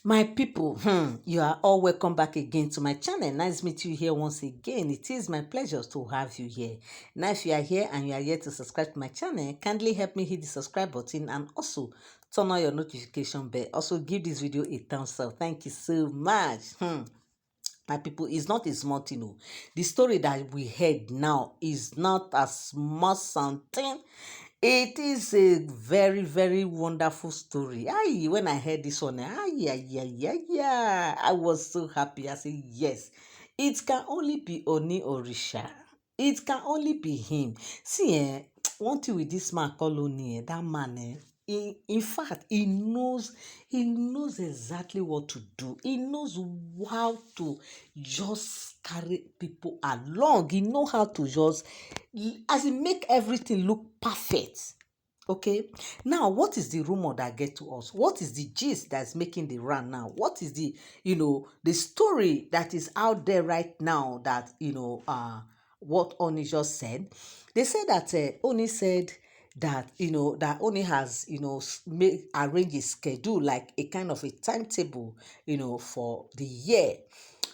My people, you are all welcome back again to my channel. Nice meet you here once again. It is my pleasure to have you here. Now, if you are here and you are here to subscribe to my channel, kindly help me hit the subscribe button and also turn on your notification bell. Also, give this video a thumbs up. Thank you so much. My people, it's not a small thing. No. The story that we heard now is not a small something. It is a very, very wonderful story. Aye, when I heard this one, yeah. I was so happy. I said, yes, it can only be Oni Orisha. It can only be him. See, one thing with this man called Oni, that man, in fact, he knows exactly what to do. He knows how to just carry people along. He know how to just, as he make everything look perfect. Okay, now what is the rumor that get to us? What is the gist that's making the run now? What is the story that is out there right now that what Oni just said? They said that Oni said that that Oni has make arrange a schedule, like a kind of a timetable for the year.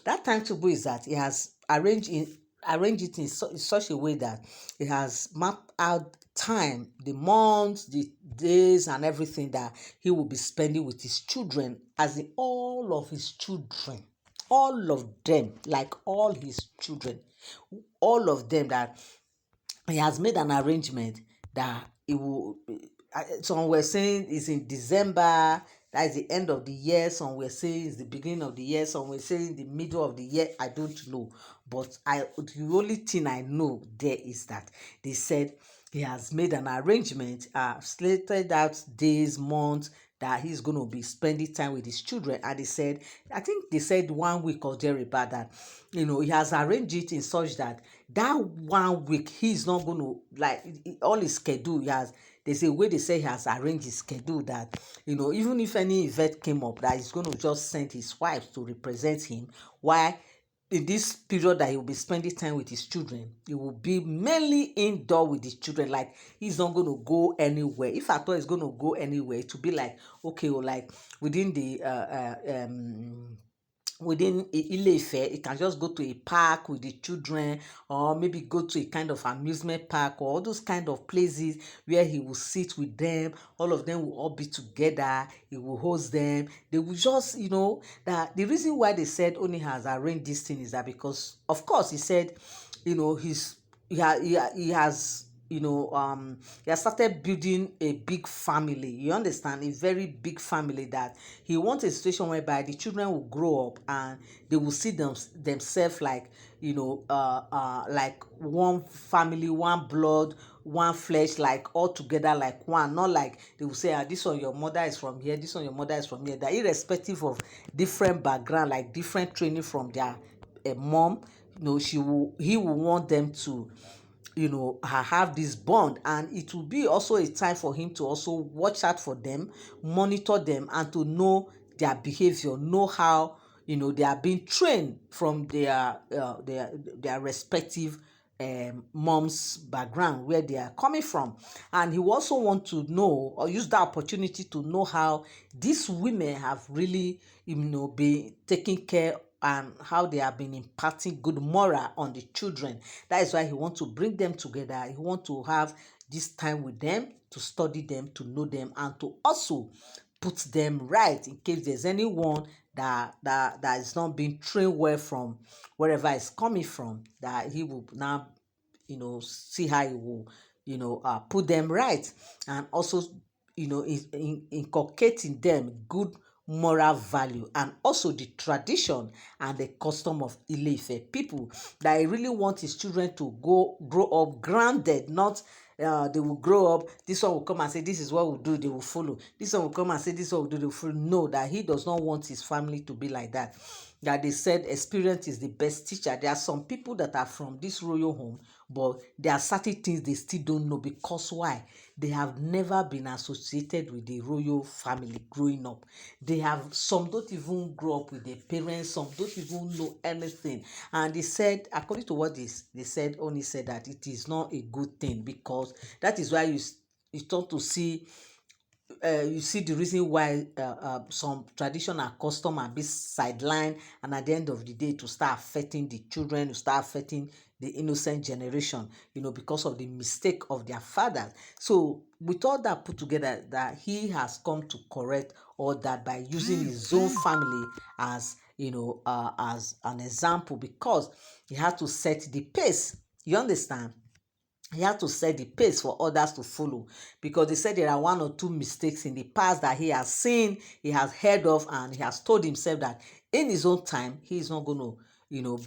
That timetable is that he has arrange it in such a way that it has mapped out time, the months, the days, and everything that he will be spending with his children, as in all of his children, all of them, like all his children, all of them, that he has made an arrangement that it will. Some were saying it's in December, that is the end of the year. Some were saying it's the beginning of the year. Some were saying the middle of the year. I don't know, but the only thing I know there is that they said he has made an arrangement, slated out days, months that he's going to be spending time with his children. And they said, I think they said 1 week or thereabout, that he has arranged it in such that that 1 week he's not going to, like, all his schedule. He has, there's a way they say he has arranged his schedule that even if any event came up, that he's going to just send his wife to represent him, while in this period that he will be spending time with his children, he will be mainly indoor with his children. Like, he's not going to go anywhere. If at all he's going to go anywhere, to be like, okay, or like within the within Ile-Ife, you can just go to a park with the children, or maybe go to a kind of amusement park, or all those kind of places where he will sit with them. All of them will all be together. He will host them. They will just, that the reason why they said Oni has arranged this thing is that because, of course, he said, he has he has started building a big family. You understand? A very big family, that he wants a situation whereby the children will grow up and they will see themselves like, like one family, one blood, one flesh, like all together like one. Not like they will say, this one your mother is from here, this one your mother is from here. That irrespective of different background, like different training from their mom, he will want them to have this bond. And it will be also a time for him to also watch out for them, monitor them, and to know their behavior, know how they are being trained from their respective mom's background, where they are coming from. And he also want to know, or use that opportunity to know, how these women have really been taking care, and how they have been imparting good moral on the children. That is why he wants to bring them together. He wants to have this time with them, to study them, to know them, and to also put them right, in case there's anyone that is not being trained well from wherever it's coming from, that he will now see how he will put them right. And also inculcating them good moral value, and also the tradition and the custom of Ile-Ife people, that he really want his children to grow up grounded. Not they will grow up, this one will come and say this is what we'll do, they will follow. This one will come and say this is what we'll do, they will follow. No, that he does not want his family to be like that. That they said experience is the best teacher. There are some people that are from this royal home, but there are certain things they still don't know. Because why? They have never been associated with the royal family growing up. Some don't even grow up with their parents, some don't even know anything. And they said, according to what they said, only said that it is not a good thing, because that is why you start to see you see the reason why some tradition and custom are be sidelined, and at the end of the day to start affecting the children, to start affecting the innocent generation, because of the mistake of their fathers. So with all that put together, that he has come to correct all that by using his own family as, as an example, because he had to set the pace. You understand? He had to set the pace for others to follow, because they said there are one or two mistakes in the past that he has seen, he has heard of, and he has told himself that in his own time he is not going to,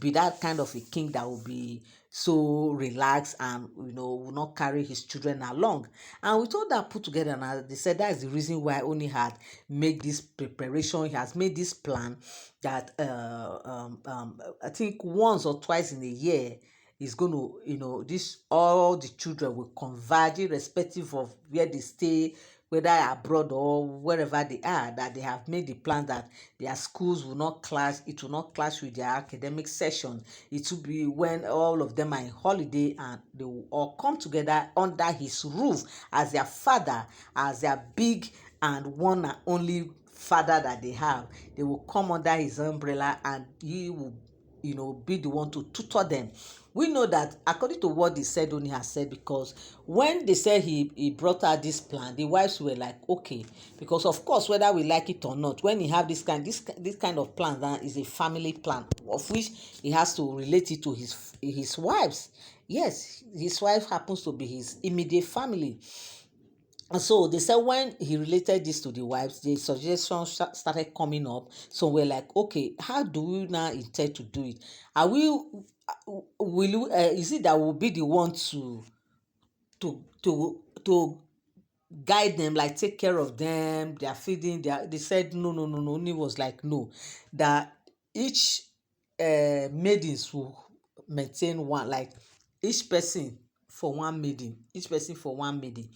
be that kind of a king that will be so relaxed and, will not carry his children along. And with all that put together, now they said that is the reason why Oni had made this preparation. He has made this plan that I think once or twice in a year is going to, this all the children will converge irrespective of where they stay, whether abroad or wherever they are, that they have made the plan that their schools will not clash, it will not clash with their academic session. It will be when all of them are in holiday, and they will all come together under his roof as their father, as their big and one and only father that they have. They will come under his umbrella, and he will, be the one to tutor them. We know that according to what the said Oni has said, because when they said he brought out this plan, the wives were like, okay, because of course, whether we like it or not, when he have this kind of plan, that is a family plan, of which he has to relate it to his wives. Yes, his wife happens to be his immediate family. And so they said when he related this to the wives, the suggestions started coming up. So we're like, okay, how do we now intend to do it? Are we, will you, is it that we'll be the one to guide them, like take care of them, their feeding, they said no, no, no, no. Oni was like, no, that each maidens will maintain one, like each person for one maiden, each person for one maiden.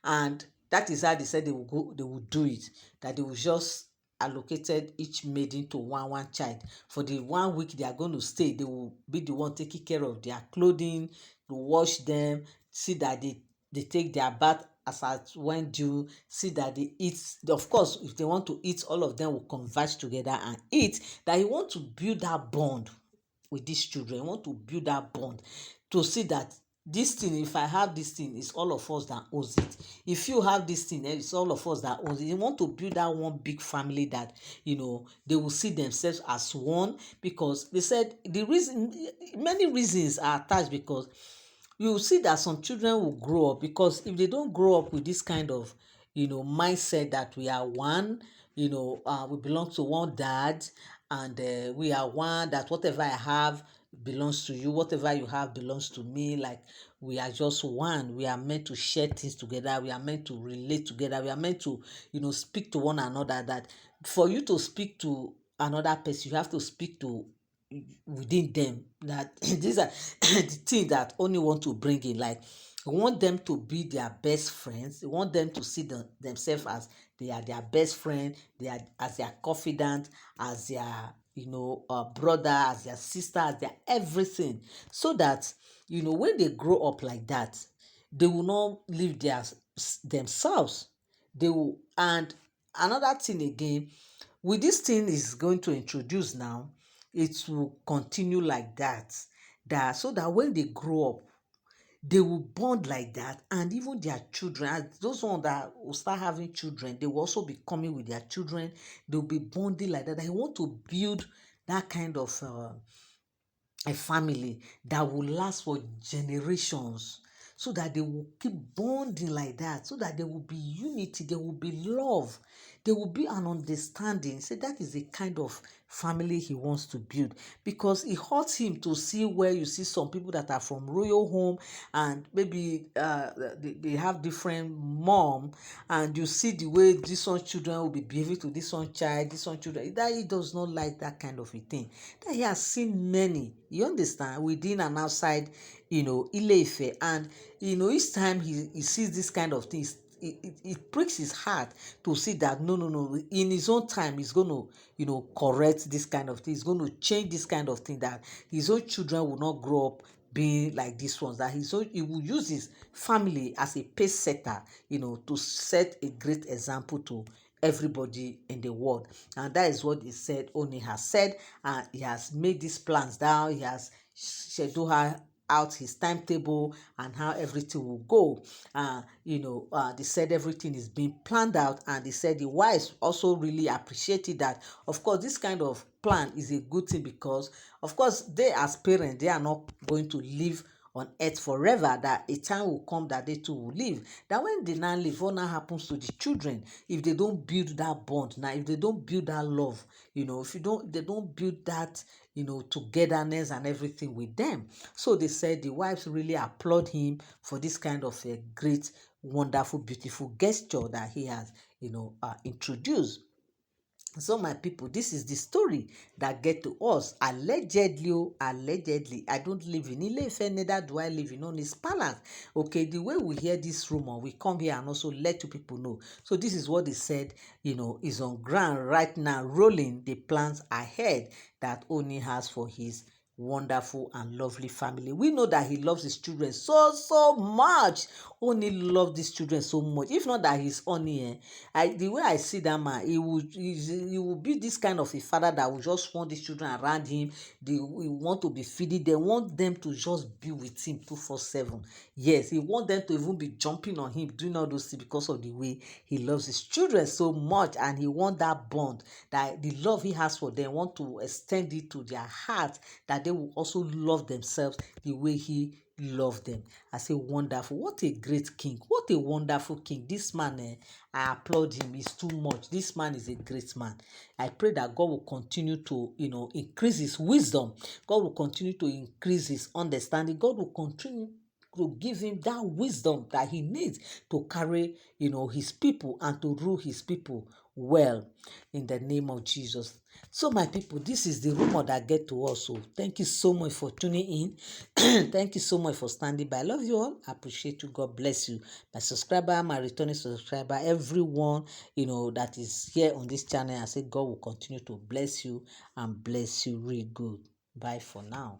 And that is how they said they will do it, that they will just allocated each maiden to one child. For the 1 week they are going to stay, they will be the one taking care of their clothing, to wash them, see that they take their bath as at when due, see that they eat. Of course, if they want to eat, all of them will converge together and eat. That you want to build that bond with these children. You want to build that bond to see that this thing, if I have this thing, it's all of us that owns it. If you have this thing, it's all of us that owns it. You want to build that one big family that, they will see themselves as one, because they said the reason, many reasons are attached, because you will see that some children will grow up, because if they don't grow up with this kind of, mindset that we are one, we belong to one dad, and we are one, that whatever I have belongs to you, whatever you have belongs to me, like we are just one. We are meant to share things together, we are meant to relate together, we are meant to, speak to one another. That for you to speak to another person, you have to speak to within them. That these are the things that only want to bring in, like you want them to be their best friends, you want them to see themselves as they are their best friend, they are as their confidant, as their, brother, as their sister, as their everything. So that, when they grow up like that, they will not leave themselves. They will. And another thing again, with this thing is going to introduce now, it will continue like that, that so that when they grow up, they will bond like that. And even their children, as those ones that will start having children, they will also be coming with their children, they'll be bonding like that. I want to build that kind of a family that will last for generations, so that they will keep bonding like that, so that there will be unity, there will be love, there will be an understanding. So that is the kind of family he wants to build, because it hurts him to see where you see some people that are from royal home, and maybe they have different mom, and you see the way this one children will be behaving to this one child, this one children, that he does not like that kind of a thing. That he has seen many, you understand, within and outside, Ile-Ife. And each time he sees this kind of things, it breaks his heart to see that no, no, no, in his own time he's going to, correct this kind of thing, he's going to change this kind of thing, that his own children will not grow up being like this ones, that he will use his family as a pace setter, to set a great example to everybody in the world. And that is what he said Oni has said, and he has made these plans down. He has scheduled her out his timetable and how everything will go. They said everything is being planned out, and they said the wives also really appreciated that. Of course, this kind of plan is a good thing, because of course they as parents, they are not going to live on earth forever. That a time will come that they too will live. That when they now live, what now happens to the children if they don't build that bond? Now, if they don't build that love, if they don't build that, togetherness and everything with them. So they said the wives really applaud him for this kind of a great, wonderful, beautiful gesture that he has, introduced. So my people, this is the story that get to us. Allegedly, allegedly, I don't live in Ile-Ife, neither do I live in Oni's palace. Okay, the way we hear this rumor, we come here and also let you people know. So this is what they said, is on ground right now, rolling the plans ahead that Oni has for his wonderful and lovely family. We know that he loves his children so much. Oni loves these children so much. If not that he's Oni, the way I see that man, he will be this kind of a father that will just want these children around him. He want to be feeding them, want them to just be with him 24/7. Yes, he want them to even be jumping on him, doing all those things, because of the way he loves his children so much, and he want that bond, that the love he has for them, want to extend it to their heart, that they will also love themselves the way he loved them. I say wonderful. What a great king. What a wonderful king. This man, I applaud him. It's too much. This man is a great man. I pray that God will continue to, increase his wisdom. God will continue to increase his understanding. God will continue to give him that wisdom that he needs to carry, his people, and to rule his people well, in the name of Jesus. So my people, this is the rumor that get to us. So thank you so much for tuning in. Thank you so much for standing by. I love you all. I appreciate you. God bless you. My subscriber, my returning subscriber, everyone, that is here on this channel, I say God will continue to bless you and bless you really good. Bye for now.